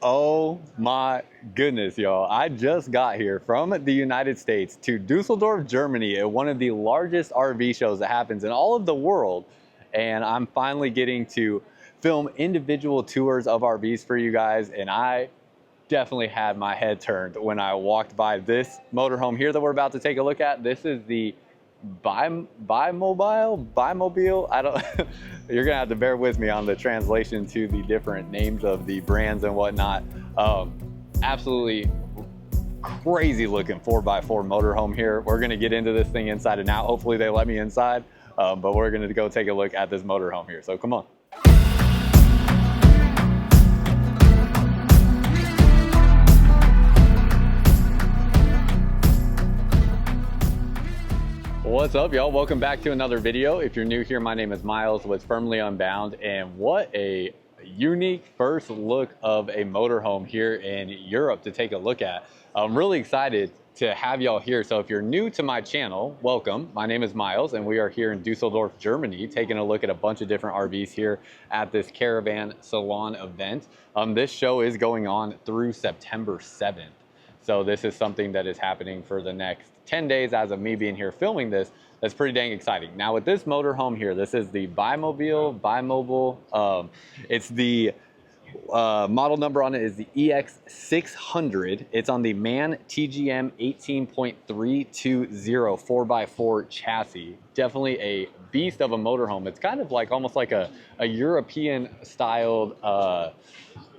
Oh my goodness, y'all. I just got here from the United States to Dusseldorf, Germany at one of the largest RV shows that happens in all of the world. And I'm finally getting to film individual tours of RVs for you guys. And I definitely had my head turned when I walked by this motorhome here that we're about to take a look at. This is the Bimobile. I don't. You're gonna have to bear with me on the translation to the different names of the brands and whatnot. Absolutely crazy looking 4x4 motorhome here. We're gonna get into this thing inside and out. Hopefully they let me inside, but we're gonna go take a look at this motorhome here. So come on. What's up, y'all? Welcome back to another video. If you're new here, my name is Miles with Firmly Unbound, and what a unique first look of a motorhome here in Europe to take a look at. I'm really excited to have y'all here. So if you're new to my channel, welcome. My name is Miles, and we are here in Dusseldorf, Germany, taking a look at a bunch of different RVs here at this Caravan Salon event. This show is going on through September 7th. So this is something that is happening for the next 10 days as of me being here filming this. That's pretty dang exciting. Now with this motorhome here, this is the Bimobil. It's the model number on it is the EX 600. It's on the MAN TGM 18.320 4x4 chassis. Definitely a beast of a motorhome. It's kind of like almost like a European styled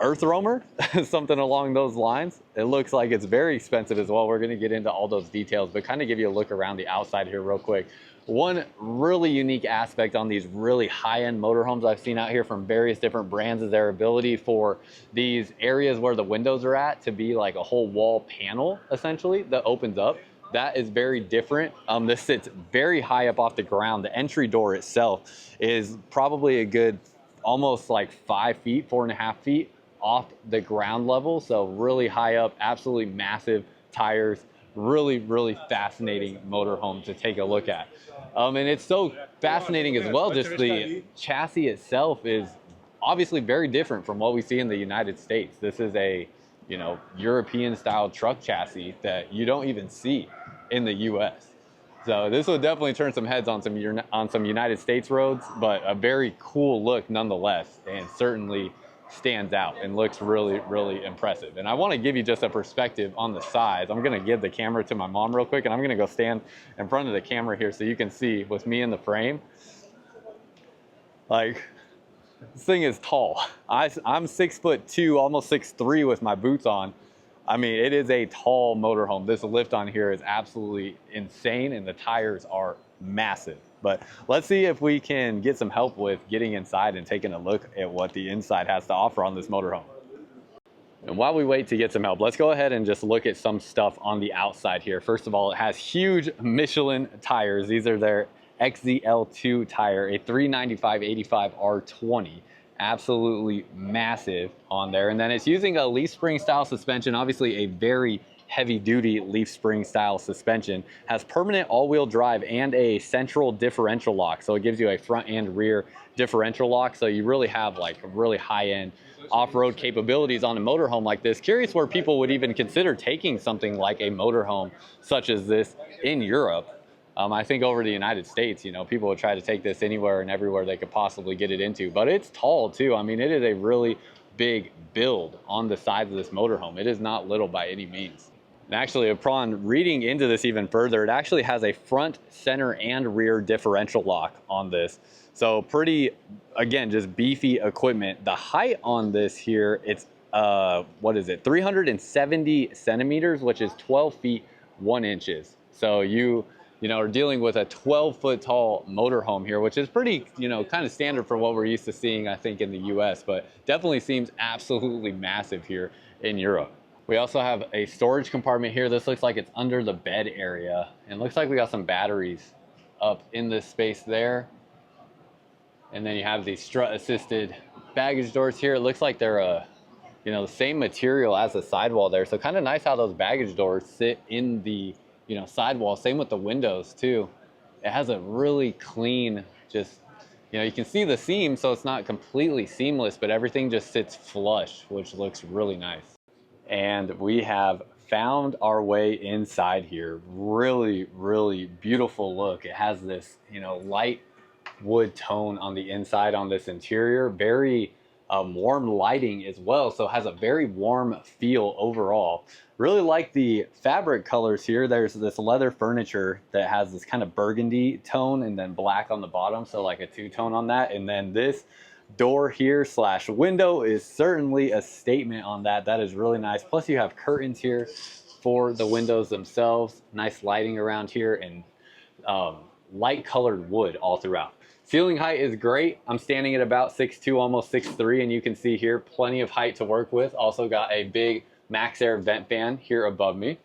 earth roamer, something along those lines. It looks like it's very expensive as well. We're going to get into all those details, but kind of give you a look around the outside here real quick. One really unique aspect on these really high-end motorhomes I've seen out here from various different brands is their ability for these areas where the windows are at to be like a whole wall panel, essentially, that opens up. That is very different. This sits very high up off the ground. The entry door itself is probably a good almost like 5 feet, 4.5 feet off the ground level. So really high up, absolutely massive tires. Really fascinating motorhome to take a look at. And it's so fascinating as well, just the chassis itself is obviously very different from what we see in the United States. This is a, European style truck chassis that you don't even see in the US. So this will definitely turn some heads on some United States roads, but a very cool look nonetheless, and certainly stands out and looks really impressive. And I want to give you just a perspective on the size. I'm going to give the camera to my mom real quick, and I'm going to go stand in front of the camera here so you can see with me in the frame. Like, this thing is tall. I'm 6'2", almost 6'3" with my boots on. I mean, it is a tall motorhome. This lift on here is absolutely insane, and the tires are massive. But let's see if we can get some help with getting inside and taking a look at what the inside has to offer on this motorhome. And while we wait to get some help, let's go ahead and just look at some stuff on the outside here. First of all, it has huge Michelin tires. These are their XZL2 tire, a 395/85 R20. Absolutely massive on there. And then it's using a leaf spring style suspension, obviously a very heavy duty leaf spring style suspension. Has permanent all-wheel drive and a central differential lock. So it gives you a front and rear differential lock. So you really have like really high-end off-road capabilities on a motorhome like this. Curious where people would even consider taking something like a motorhome such as this in Europe. I think over the United States, people would try to take this anywhere and everywhere they could possibly get it into. But it's tall too. I mean, it is a really big build on the sides of this motorhome. It is not little by any means. And actually, upon reading into this even further, it actually has a front, center, and rear differential lock on this. So pretty, again, just beefy equipment. The height on this here, it's, 370 centimeters, which is 12 feet, 1 inches. So you are dealing with a 12-foot tall motorhome here, which is pretty, kind of standard for what we're used to seeing, I think, in the US, but definitely seems absolutely massive here in Europe. We also have a storage compartment here. This looks like it's under the bed area, and looks like we got some batteries up in this space there. And then you have these strut-assisted baggage doors here. It looks like they're the same material as the sidewall there. So kind of nice how those baggage doors sit in the sidewall. Same with the windows too. It has a really clean, just You know, you can see the seam, so it's not completely seamless, but everything just sits flush, which looks really nice. And we have found our way inside here. Really, really beautiful look. It has this, you know, light wood tone on the inside on this interior. Very warm lighting as well, so it has a very warm feel overall. Really like the fabric colors here. There's this leather furniture that has this kind of burgundy tone and then black on the bottom, so like a two-tone on that. And then this door here slash window is certainly a statement on that. That is really nice. Plus you have curtains here for the windows themselves. Nice lighting around here, and light colored wood all throughout. Ceiling height is great. I'm standing at about 6'2", almost 6'3", and you can see here plenty of height to work with. Also got a big Max Air vent fan here above me.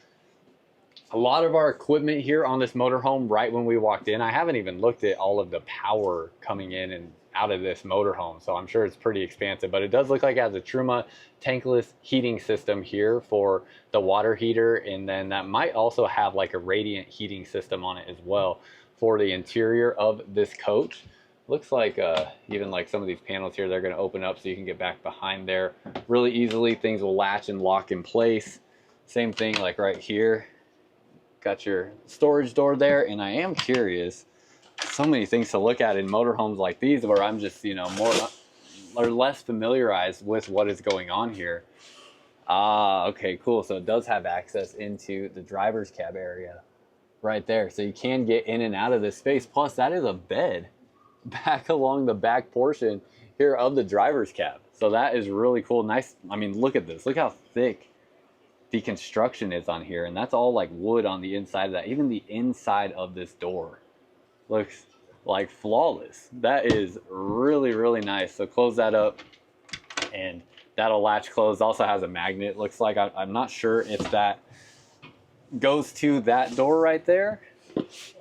A lot of our equipment here on this motorhome right when we walked in. I haven't even looked at all of the power coming in and out of this motorhome, so I'm sure it's pretty expansive, but it does look like it has a Truma tankless heating system here for the water heater, and then that might also have like a radiant heating system on it as well for the interior of this coach. Looks like even like some of these panels here, they're going to open up so you can get back behind there really easily. Things will latch and lock in place. Same thing like right here. Got your storage door there, and I am curious. So many things to look at in motorhomes like these where I'm just, you know, more or less familiarized with what is going on here. Ah, okay, cool. So it does have access into the driver's cab area right there. So you can get in and out of this space. Plus that is a bed back along the back portion here of the driver's cab. So that is really cool. Nice. I mean, look at this. Look how thick the construction is on here. And that's all like wood on the inside of that. Even the inside of this door looks like flawless. That is really, really nice. So close that up and that'll latch closed. Also has a magnet. Looks like I'm not sure if that goes to that door right there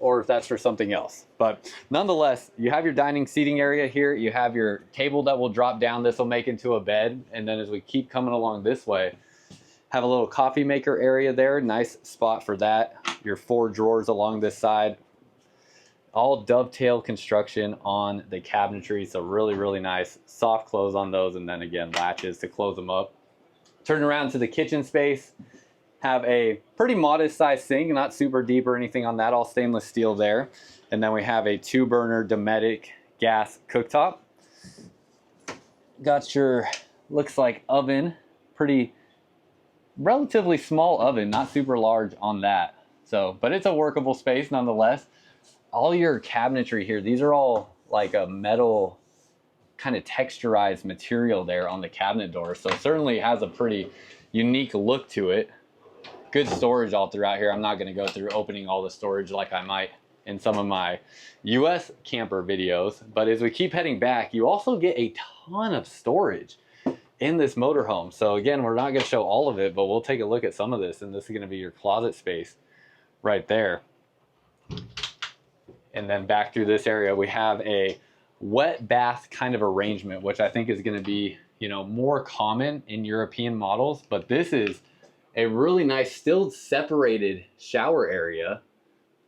or if that's for something else. But nonetheless, you have your dining seating area here. You have your table that will drop down. This will make into a bed. And then as we keep coming along this way, have a little coffee maker area there. Nice spot for that. Your 4 drawers along this side. All dovetail construction on the cabinetry. So really, really nice. Soft close on those. And then again, latches to close them up. Turn around to the kitchen space. Have a pretty modest sized sink, not super deep or anything on that, all stainless steel there. And then we have a 2-burner Dometic gas cooktop. Got your, looks like oven, pretty relatively small oven, not super large on that. So, but it's a workable space nonetheless. All your cabinetry here, these are all like a metal kind of texturized material there on the cabinet door. So it certainly has a pretty unique look to it. Good storage all throughout here. I'm not going to go through opening all the storage like I might in some of my US camper videos. But as we keep heading back, you also get a ton of storage in this motorhome. So again, we're not going to show all of it, but we'll take a look at some of this. And this is going to be your closet space right there. And then back through this area, we have a wet bath kind of arrangement, which I think is going to be, you know, more common in European models. But this is a really nice, still separated shower area.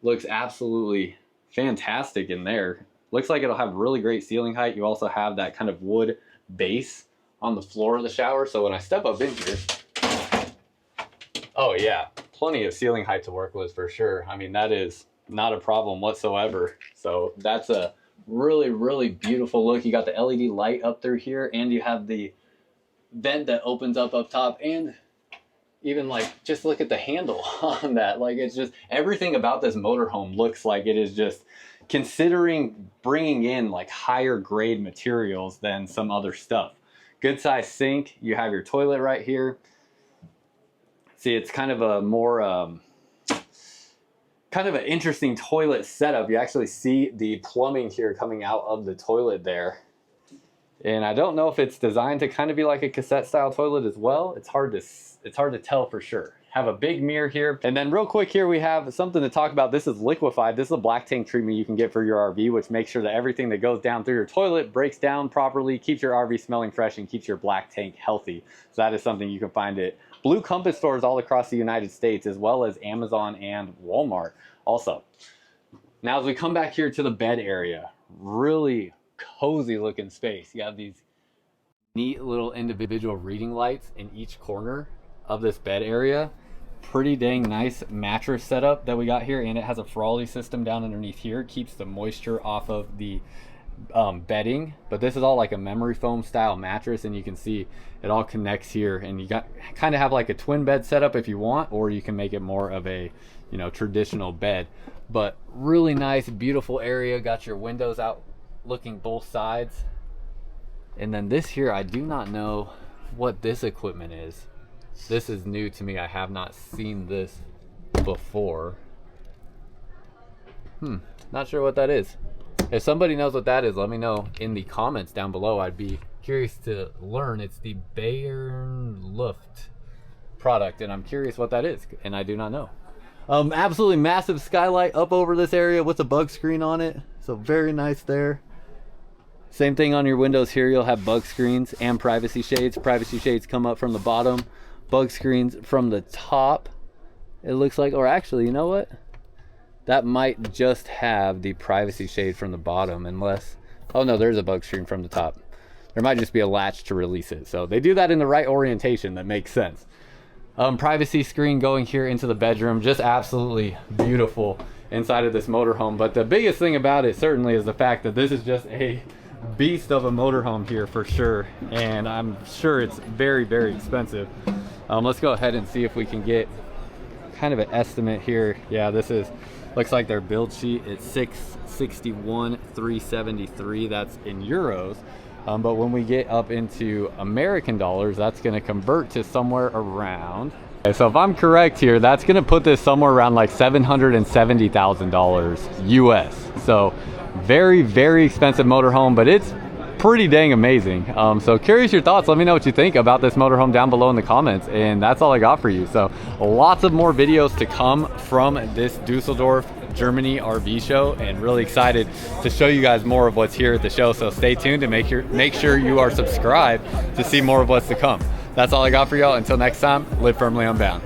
Looks absolutely fantastic in there. Looks like it'll have really great ceiling height. You also have that kind of wood base on the floor of the shower. So when I step up in here, oh yeah, plenty of ceiling height to work with for sure. I mean, that is not a problem whatsoever. So that's a really, really beautiful look. You got the LED light up through here, and you have the vent that opens up top, and even like, just look at the handle on that. Like, it's just, everything about this motorhome looks like it is just, considering bringing in like higher grade materials than some other stuff. Good size sink. You have your toilet right here. See, it's kind of a more, kind of an interesting toilet setup. You actually see the plumbing here coming out of the toilet there. And I don't know if it's designed to kind of be like a cassette style toilet as well. It's hard to tell for sure. Have a big mirror here. And then real quick here, we have something to talk about. This is liquefied. This is a black tank treatment you can get for your RV, which makes sure that everything that goes down through your toilet breaks down properly, keeps your RV smelling fresh, and keeps your black tank healthy. So that is something you can find at Blue Compass stores all across the United States, as well as Amazon and Walmart also. Now, as we come back here to the bed area, really, cozy looking space. You have these neat little individual reading lights in each corner of this bed area. Pretty dang nice mattress setup that we got here, and it has a Frawley system down underneath here. It keeps the moisture off of the bedding, but this is all like a memory foam style mattress, and you can see it all connects here, and you got kind of have like a twin bed setup if you want, or you can make it more of a, you know, traditional bed. But really nice, beautiful area. Got your windows out looking both sides. And then this here, I do not know what this equipment is. This is new to me. I have not seen this before. Not sure what that is. If somebody knows what that is, let me know in the comments down below. I'd be curious to learn. It's the Bayern Luft product, and I'm curious what that is, and I do not know. Absolutely massive skylight up over this area with a bug screen on it, so very nice there. Same thing on your windows here. You'll have bug screens and privacy shades. Privacy shades come up from the bottom, bug screens from the top, it looks like. Or actually, you know what? That might just have the privacy shade from the bottom, unless, oh no, there's a bug screen from the top. There might just be a latch to release it. So they do that in the right orientation. That makes sense. Privacy screen going here into the bedroom. Just absolutely beautiful inside of this motorhome. But the biggest thing about it certainly is the fact that this is just a beast of a motorhome here for sure. And I'm sure it's very, very expensive. Let's go ahead and see if we can get kind of an estimate here. Yeah, this is, looks like their build sheet. It's 661,373. That's in euros. But when we get up into American dollars, that's going to convert to somewhere around. Okay, so if I'm correct here, that's going to put this somewhere around like $770,000 US. So very, very expensive motorhome, but it's pretty dang amazing. So curious your thoughts. Let me know what you think about this motorhome down below in the comments, and that's all I got for you. So lots of more videos to come from this Dusseldorf, Germany RV show, and really excited to show you guys more of what's here at the show. So stay tuned and make sure you are subscribed to see more of what's to come. That's all I got for y'all. Until next time, live firmly unbound.